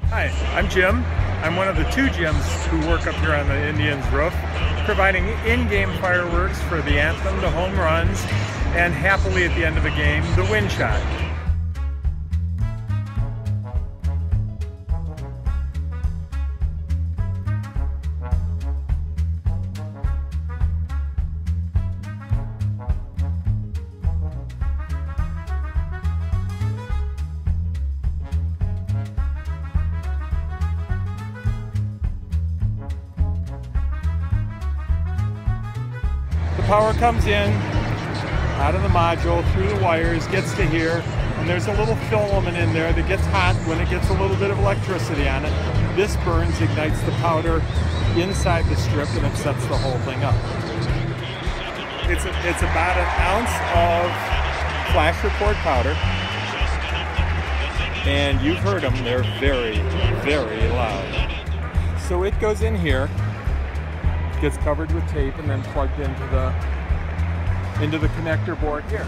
Hi, I'm Jim. I'm one of the two Jims who work up here on the Indians roof, providing in-game fireworks for the anthem, the home runs, and happily at the end of the game, the wind shot. The power comes in out of the module through the wires, gets to here, and there's a little filament in there that gets hot when it gets a little bit of electricity on it. This burns, ignites the powder inside the strip, and it sets the whole thing up. It's about an ounce of flash report powder, and you've heard them, they're very, very loud. So it goes in here, gets covered with tape, and then plugged into the connector board here.